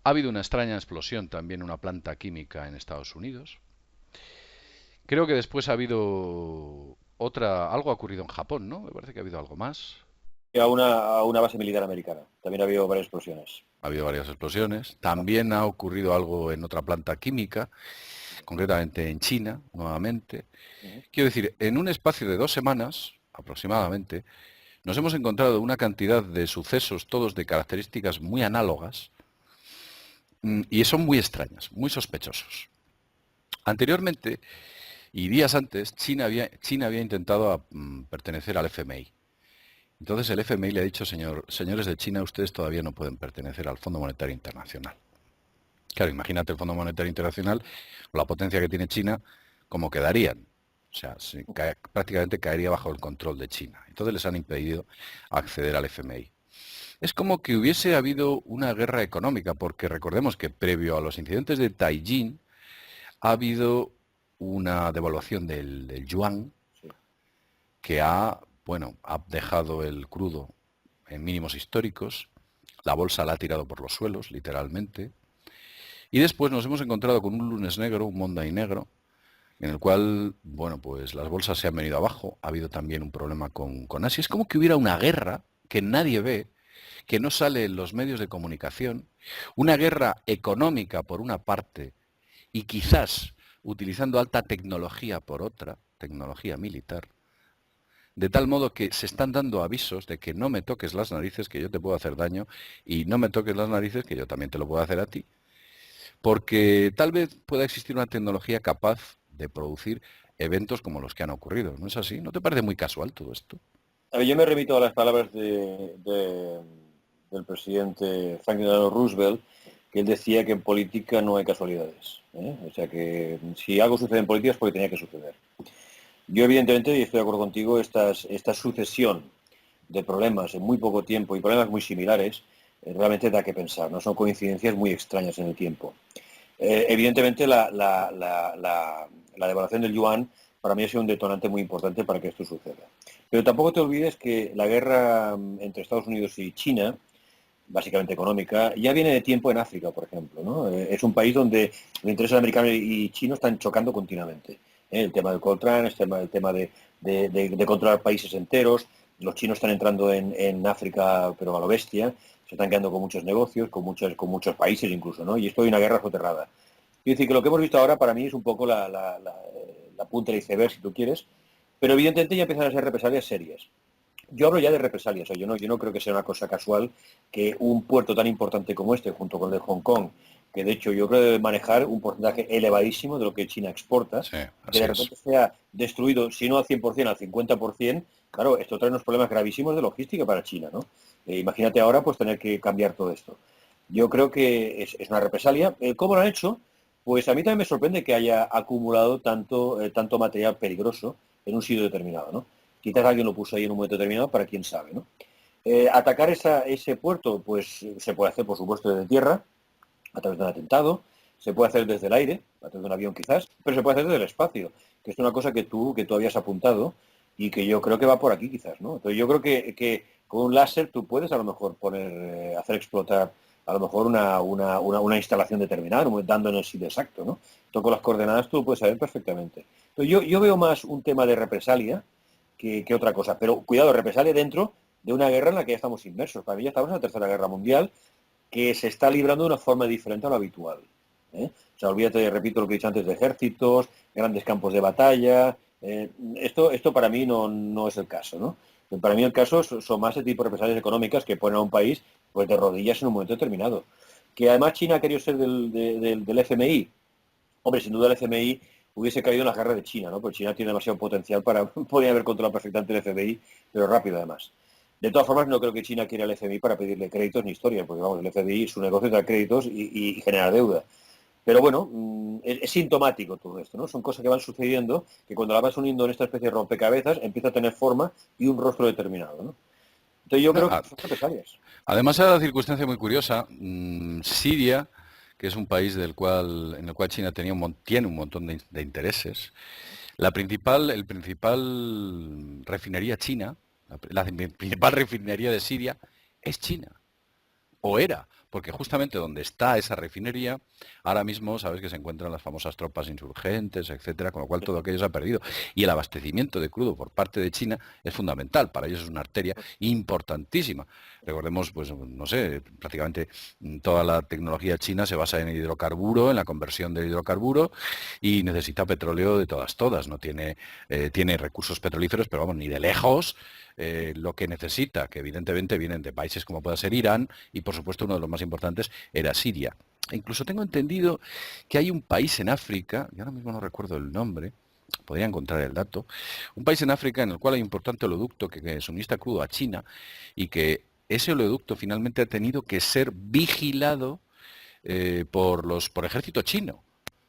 Ha habido una extraña explosión también en una planta química en Estados Unidos. Creo que después ha habido algo ha ocurrido en Japón, ¿no? Me parece que ha habido algo más. A una base militar americana. También ha habido varias explosiones. Ha habido varias explosiones. También ha ocurrido algo en otra planta química, concretamente en China, nuevamente. Quiero decir, en un espacio de 2 semanas, aproximadamente, nos hemos encontrado una cantidad de sucesos, todos de características muy análogas, y son muy extrañas, muy sospechosos. Anteriormente, y días antes, China había intentado pertenecer al FMI. Entonces el FMI le ha dicho, señores de China, ustedes todavía no pueden pertenecer al Fondo Monetario Internacional. Claro, imagínate el Fondo Monetario Internacional, con la potencia que tiene China, cómo quedarían. O sea, prácticamente caería bajo el control de China. Entonces les han impedido acceder al FMI. Es como que hubiese habido una guerra económica, porque recordemos que previo a los incidentes de Tianjin ha habido una devaluación del yuan que ha dejado el crudo en mínimos históricos, la bolsa la ha tirado por los suelos, literalmente, y después nos hemos encontrado con un lunes negro, un Monday negro, en el cual, pues las bolsas se han venido abajo, ha habido también un problema con Asia. Es como que hubiera una guerra que nadie ve, que no sale en los medios de comunicación, una guerra económica por una parte y quizás utilizando alta tecnología por otra, tecnología militar, de tal modo que se están dando avisos de que no me toques las narices, que yo te puedo hacer daño, y no me toques las narices, que yo también te lo puedo hacer a ti, porque tal vez pueda existir una tecnología capaz de producir eventos como los que han ocurrido. ¿No es así? ¿No te parece muy casual todo esto? A ver, yo me remito a las palabras del presidente Franklin Delano Roosevelt, que él decía que en política no hay casualidades. O sea que si algo sucede en política es porque tenía que suceder. Yo evidentemente, y estoy de acuerdo contigo, esta sucesión de problemas en muy poco tiempo y problemas muy similares, realmente da que pensar, ¿no? Son coincidencias muy extrañas en el tiempo. Evidentemente la devaluación del yuan para mí ha sido un detonante muy importante para que esto suceda. Pero tampoco te olvides que la guerra entre Estados Unidos y China, básicamente económica, ya viene de tiempo en África, por ejemplo, ¿no? Es un país donde los intereses americanos y chinos están chocando continuamente. El tema del coltrán, el tema de controlar países enteros. Los chinos están entrando en África, pero a lo bestia. Se están quedando con muchos negocios, con muchos países incluso, ¿no? Y esto es una guerra soterrada. Quiero decir que lo que hemos visto ahora para mí es un poco la punta del iceberg, si tú quieres, pero evidentemente ya empiezan a ser represalias serias. Yo hablo ya de represalias, o sea, yo no creo que sea una cosa casual que un puerto tan importante como este, junto con el de Hong Kong, que de hecho yo creo que debe manejar un porcentaje elevadísimo de lo que China exporta, Sí, que de repente sea destruido, si no al 100%, al 50%, claro, esto trae unos problemas gravísimos de logística para China, ¿no? Imagínate ahora pues tener que cambiar todo esto. Yo creo que es una represalia. ¿Cómo lo han hecho? Pues a mí también me sorprende que haya acumulado tanto material peligroso en un sitio determinado, ¿no? Quizás alguien lo puso ahí en un momento determinado, para quién sabe, ¿no? Atacar ese puerto, pues se puede hacer, por supuesto, desde tierra, a través de un atentado, se puede hacer desde el aire, a través de un avión quizás, pero se puede hacer desde el espacio, que es una cosa que tú habías apuntado y que yo creo que va por aquí quizás, ¿no? Entonces yo creo que con un láser tú puedes a lo mejor hacer explotar a lo mejor una instalación determinada, dando en el sitio exacto, ¿no? Tú con las coordenadas tú lo puedes saber perfectamente. Entonces yo veo más un tema de represalia que otra cosa, pero cuidado, represalia dentro de una guerra en la que ya estamos inmersos. Para mí ya estamos en la Tercera Guerra Mundial, que se está librando de una forma diferente a lo habitual. O sea, olvídate, repito lo que he dicho antes, de ejércitos, grandes campos de batalla. Esto para mí no es el caso, ¿no? Para mí el caso son más ese tipo de represalias económicas que ponen a un país pues de rodillas en un momento determinado. Que además China ha querido ser del FMI. Hombre, sin duda el FMI hubiese caído en la guerra de China, ¿no? Porque China tiene demasiado potencial para poder haber controlado perfectamente el FMI, pero rápido además. De todas formas, no creo que China quiera al FMI para pedirle créditos ni historia, porque vamos, el FMI, su negocio es dar créditos y generar deuda. Pero bueno, es sintomático todo esto, ¿no? Son cosas que van sucediendo, que cuando la vas uniendo en esta especie de rompecabezas, empieza a tener forma y un rostro determinado, ¿no? Entonces yo creo que son represalias. Además, hay una circunstancia muy curiosa. Siria, que es un país en el cual China tiene un montón de intereses. El principal refinería china, la principal refinería de Siria es China. O era, porque justamente donde está esa refinería, ahora mismo sabes que se encuentran las famosas tropas insurgentes, etcétera, con lo cual todo aquello se ha perdido. Y el abastecimiento de crudo por parte de China es fundamental, para ellos es una arteria importantísima. Recordemos, pues, no sé, prácticamente toda la tecnología china se basa en hidrocarburo, en la conversión del hidrocarburo, y necesita petróleo de todas, no tiene recursos petrolíferos, pero vamos, ni de lejos lo que necesita, que evidentemente vienen de países como pueda ser Irán y por supuesto uno de los más importantes era Siria. E incluso tengo entendido que hay un país en África, yo ahora mismo no recuerdo el nombre, podría encontrar el dato, un país en África en el cual hay un importante oleoducto que suministra crudo a China y que ese oleoducto finalmente ha tenido que ser vigilado por ejército chino,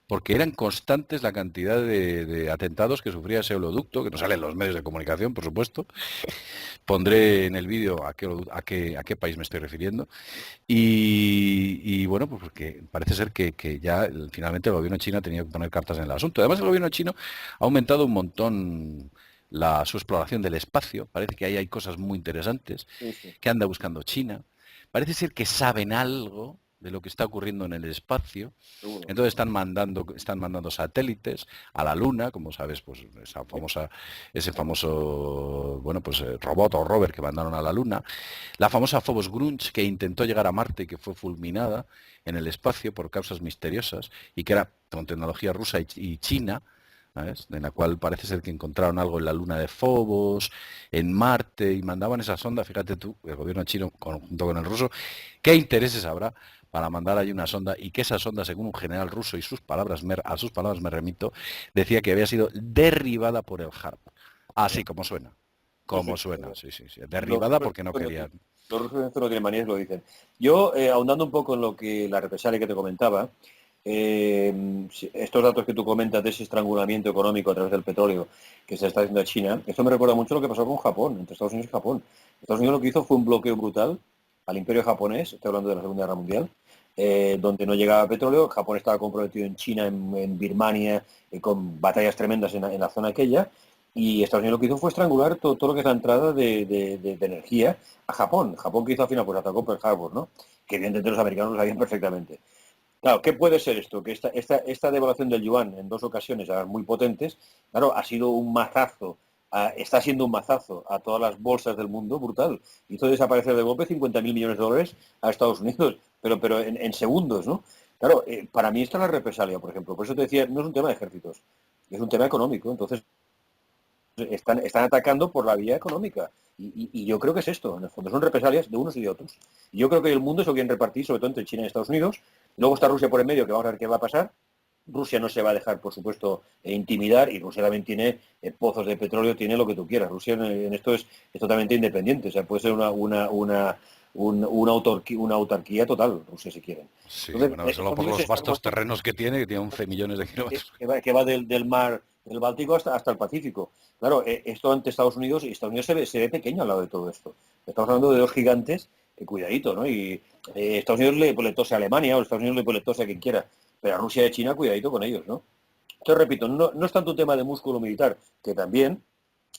porque eran constantes la cantidad de atentados que sufría ese oleoducto, que no salen en los medios de comunicación, por supuesto. Pondré en el vídeo a qué país me estoy refiriendo. Y bueno, pues porque parece ser que ya finalmente el gobierno chino ha tenido que poner cartas en el asunto. Además, el gobierno chino ha aumentado un montón su exploración del espacio. Parece que ahí hay cosas muy interesantes Sí, sí. que anda buscando China. Parece ser que saben algo de lo que está ocurriendo en el espacio. Seguro. Entonces están mandando satélites a la Luna, como sabes, pues ese famoso, bueno, pues robot o rover que mandaron a la Luna. La famosa Phobos Grunge, que intentó llegar a Marte y que fue fulminada en el espacio por causas misteriosas y que era con tecnología rusa y china, ¿sabes? En la cual parece ser que encontraron algo en la luna de Phobos, en Marte, y mandaban esa sonda, fíjate tú, el gobierno chino junto con el ruso, qué intereses habrá para mandar ahí una sonda y que esa sonda, según un general ruso y a sus palabras me remito, decía que había sido derribada por el HARP. Así como suena. Sí, sí, Como suena, pero sí, sí, sí. los Derribada rusos, porque no querían. los rusos en esto no tienen manías, lo dicen. Yo, ahondando un poco en lo que la represalia que te comentaba, estos datos que tú comentas de ese estrangulamiento económico a través del petróleo que se está haciendo a China, esto me recuerda mucho a lo que pasó con Japón, entre Estados Unidos y Japón. Estados Unidos lo que hizo fue un bloqueo brutal al imperio japonés, estoy hablando de la Segunda Guerra Mundial, donde no llegaba petróleo. Japón estaba comprometido en China, en Birmania, con batallas tremendas en la zona aquella, y Estados Unidos lo que hizo fue estrangular todo lo que es la entrada de energía a Japón. Japón que hizo al final, pues atacó Pearl Harbor, ¿no? Que evidentemente los americanos lo sabían perfectamente. Claro, ¿qué puede ser esto? Que esta devaluación del yuan en dos ocasiones, además muy potentes, claro, ha sido un mazazo, está siendo un mazazo a todas las bolsas del mundo brutal. Hizo desaparecer de golpe 50.000 millones de dólares a Estados Unidos, pero en segundos, ¿no? Claro, para mí esta es la represalia, por ejemplo. Por eso te decía, no es un tema de ejércitos, es un tema económico. Entonces, están atacando por la vía económica. Y yo creo que es esto, en el fondo, son represalias de unos y de otros. Y yo creo que el mundo se lo quieren repartir, sobre todo entre China y Estados Unidos. Luego está Rusia por en medio, que vamos a ver qué va a pasar. Rusia no se va a dejar, por supuesto, intimidar, y Rusia también tiene pozos de petróleo, tiene lo que tú quieras. Rusia en esto es totalmente independiente, o sea, puede ser una autarquía total, Rusia si quieren. Sí, Entonces, bueno, solo Estados por Unidos se los está vastos terrenos que tiene 11 millones de kilómetros. que va del mar del Báltico hasta el Pacífico. Claro, esto ante Estados Unidos, y Estados Unidos se ve pequeño al lado de todo esto. Estamos hablando de dos gigantes, cuidadito, ¿no? Y Estados Unidos le tose a Alemania, o Estados Unidos le tose a quien quiera. pero a Rusia y a China, cuidadito con ellos, ¿no? Entonces, repito, no es tanto un tema de músculo militar, que también,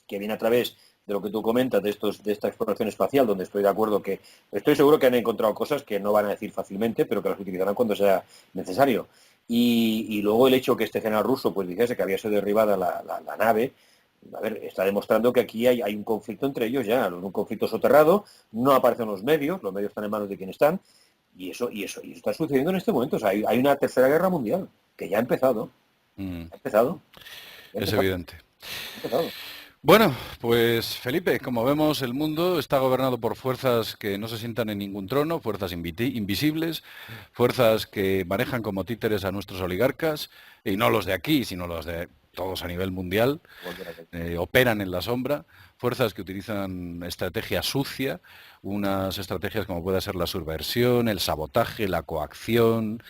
que viene a través de lo que tú comentas, de esta exploración espacial, donde estoy de acuerdo que, estoy seguro que han encontrado cosas que no van a decir fácilmente, pero que las utilizarán cuando sea necesario. Y luego el hecho que este general ruso pues dijese que había sido derribada la nave, a ver, está demostrando que aquí hay un conflicto entre ellos ya, un conflicto soterrado, no aparecen los medios están en manos de quien están, y eso está sucediendo en este momento. O sea, hay una tercera guerra mundial, que ya ha empezado, Mm, ha empezado, ha es empezado, evidente. ha empezado. Bueno, pues Felipe, como vemos, el mundo está gobernado por fuerzas que no se sientan en ningún trono, fuerzas invisibles, fuerzas que manejan como títeres a nuestros oligarcas, y no los de aquí, sino los de todos a nivel mundial, operan en la sombra, fuerzas que utilizan estrategia sucia, unas estrategias como puede ser la subversión, el sabotaje, la coacción,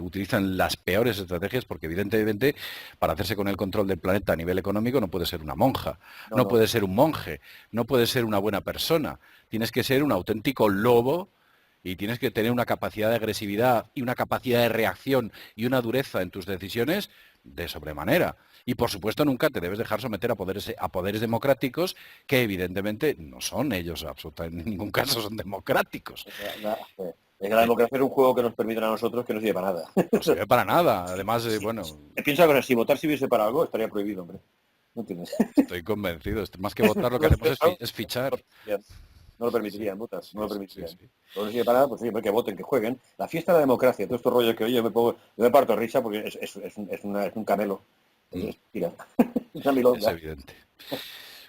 utilizan las peores estrategias porque evidentemente para hacerse con el control del planeta a nivel económico no puede ser una monja, No, no no, puede ser un monje, no puede ser una buena persona, tienes que ser un auténtico lobo y tienes que tener una capacidad de agresividad y una capacidad de reacción y una dureza en tus decisiones de sobremanera. Y por supuesto nunca te debes dejar someter a poderes democráticos que evidentemente no son ellos absolutamente en ningún caso son democráticos. es que la democracia es un juego que nos permite a nosotros que no sirve para nada. No sirve para nada. Además, Sí, bueno, piensa que si votar sirviese para algo, estaría prohibido, hombre. ¿No entiendes? estoy convencido. Más que votar lo que hacemos es fichar. No lo Sí, permitirían, votas, no sí, lo sí, sí, permitirían. sí. No sirve para nada, pues sí, que voten, que jueguen. La fiesta de la democracia, todos estos rollos que oye, yo me parto de risa porque es un camelo. Mm, Mira, es una es milonga. evidente.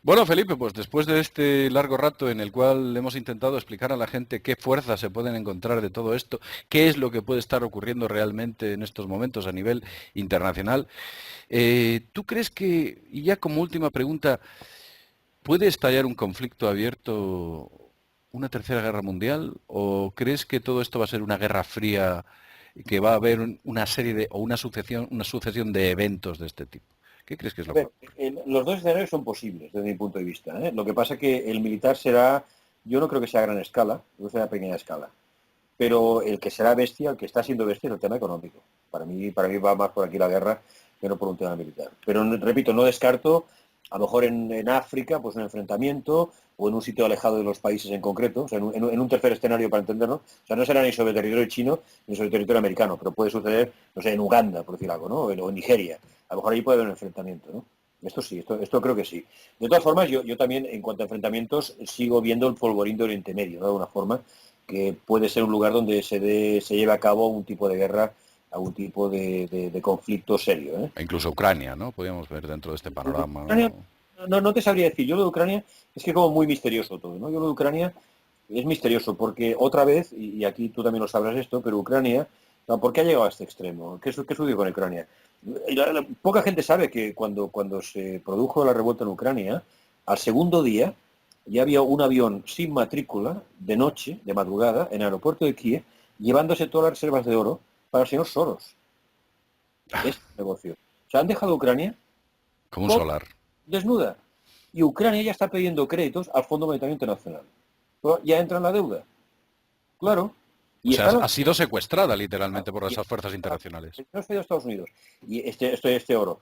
Bueno, Felipe, pues después de este largo rato en el cual hemos intentado explicar a la gente qué fuerzas se pueden encontrar de todo esto, qué es lo que puede estar ocurriendo realmente en estos momentos a nivel internacional, ¿tú crees que, y ya como última pregunta, puede estallar un conflicto abierto, una tercera guerra mundial, o crees que todo esto va a ser una guerra fría y que va a haber una serie de, o una sucesión de eventos de este tipo? ¿Qué crees que es A lo que va ver, a ocurrir? los dos escenarios son posibles desde mi punto de vista, ¿eh? Lo que pasa es que el militar será, yo no creo que sea a gran escala, yo será a pequeña escala. Pero el que será bestia, el que está siendo bestia es el tema económico. Para mí va más por aquí la guerra que no por un tema militar. Pero repito, no descarto, a lo mejor en África, pues un enfrentamiento, o en un sitio alejado de los países en concreto, o sea, en un tercer escenario para entenderlo. O sea, no será ni sobre territorio chino ni sobre territorio americano, pero puede suceder, no sé, en Uganda, por decir algo, ¿no? O en Nigeria. A lo mejor ahí puede haber un enfrentamiento, ¿no? Esto sí, esto creo que sí. De todas formas, yo también, en cuanto a enfrentamientos, sigo viendo el polvorín de Oriente Medio, ¿no? De alguna forma, que puede ser un lugar donde se lleve a cabo un tipo de guerra, algún tipo de conflicto serio, ¿eh? E incluso Ucrania, ¿no? Podríamos ver dentro de este panorama. Ucrania, no te sabría decir. Yo lo de Ucrania es que como muy misterioso todo, ¿no? Yo lo de Ucrania es misterioso porque otra vez, y aquí tú también lo sabrás esto, pero Ucrania, ¿por qué ha llegado a este extremo? ¿Qué sucedió con Ucrania? Poca gente sabe que cuando se produjo la revuelta en Ucrania, al segundo día ya había un avión sin matrícula de noche, de madrugada, en el aeropuerto de Kiev, llevándose todas las reservas de oro para el señor Soros. Es negocio. O sea, han dejado Ucrania Como un solar. desnuda. Y Ucrania ya está pidiendo créditos al Fondo Monetario Internacional. Ya entra en la deuda. Claro. O Y sea, están ha sido secuestrada literalmente por esas fuerzas internacionales. no se ha ido a Estados Unidos. Y este oro.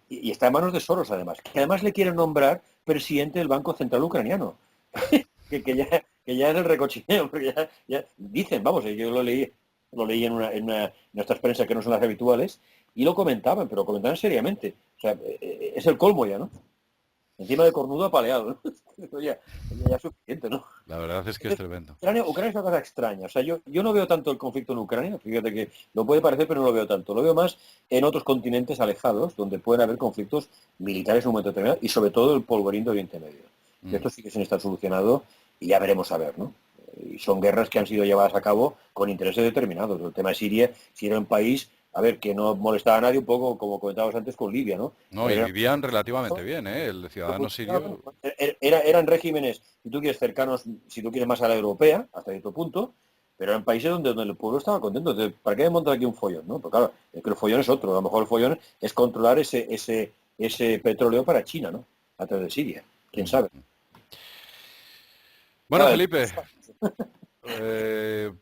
Y está en manos de Soros, además. Que además le quieren nombrar presidente del Banco Central Ucraniano. que ya es el recochineo. Porque ya dicen, vamos, yo lo leí en nuestras prensas que no son las habituales, y lo comentaban, pero lo comentaban seriamente. O sea, es el colmo ya, ¿no? Encima de cornudo apaleado, ¿no? ya es suficiente, ¿no? La verdad es que es tremendo. Ucrania es una cosa extraña. O sea, yo no veo tanto el conflicto en Ucrania, fíjate que lo puede parecer, pero no lo veo tanto. Lo veo más en otros continentes alejados, donde pueden haber conflictos militares en un momento determinado, y sobre todo el polvorín de Oriente Medio. Que esto sí que sin estar solucionado, y ya veremos a ver, ¿no? Y son guerras que han sido llevadas a cabo con intereses determinados. El tema de Siria, si era un país, a ver, que no molestaba a nadie, un poco como comentábamos antes con Libia, ¿no? No, y vivían relativamente bien, ¿eh? El ciudadano sirio. Eran regímenes, si tú quieres, cercanos, si tú quieres, más a la europea, hasta cierto punto, pero eran países donde el pueblo estaba contento. Entonces, ¿para qué montar aquí un follón? ¿No? Porque claro, es que el follón es otro. A lo mejor el follón es controlar ese petróleo para China, ¿no? A través de Siria. ¿Quién sabe? Bueno, Felipe,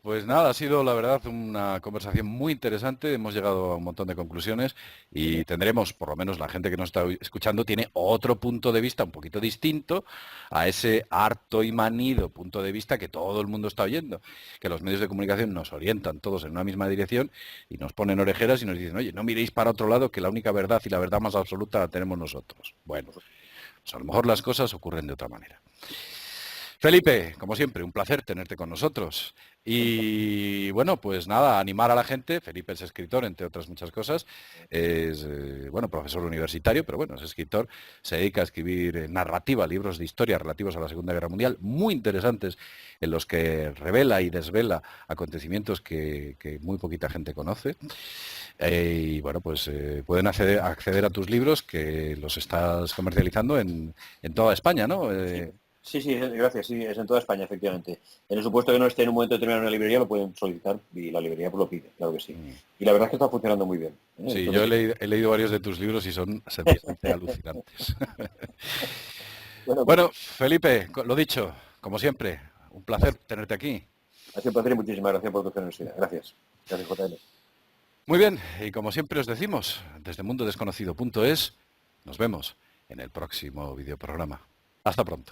Pues nada, ha sido la verdad una conversación muy interesante, hemos llegado a un montón de conclusiones y tendremos, por lo menos la gente que nos está escuchando, tiene otro punto de vista un poquito distinto a ese harto y manido punto de vista que todo el mundo está oyendo, que los medios de comunicación nos orientan todos en una misma dirección y nos ponen orejeras y nos dicen, oye, no miréis para otro lado que la única verdad y la verdad más absoluta la tenemos nosotros. Bueno, pues a lo mejor las cosas ocurren de otra manera. Felipe, como siempre, un placer tenerte con nosotros. Y bueno, pues nada, animar a la gente. Felipe es escritor, entre otras muchas cosas. Es, bueno, profesor universitario, pero bueno, es escritor. Se dedica a escribir narrativa, libros de historia relativos a la Segunda Guerra Mundial, muy interesantes, en los que revela y desvela acontecimientos que muy poquita gente conoce. Y bueno, pues pueden acceder a tus libros, que los estás comercializando en toda España, ¿no? Sí, gracias, sí, es en toda España, efectivamente. En el supuesto que no esté en un momento determinado en una librería, lo pueden solicitar y la librería pues lo pide, claro que sí. Y la verdad es que está funcionando muy bien. Sí, Entonces, yo he leído varios de tus libros y son sencillamente alucinantes. bueno, pues Bueno, Felipe, lo dicho, como siempre, un placer tenerte aquí. ha sido un placer y muchísimas gracias por tu generosidad. Gracias. Gracias, JL. Muy bien, y como siempre os decimos, desde mundodesconocido.es, nos vemos en el próximo videoprograma. Hasta pronto.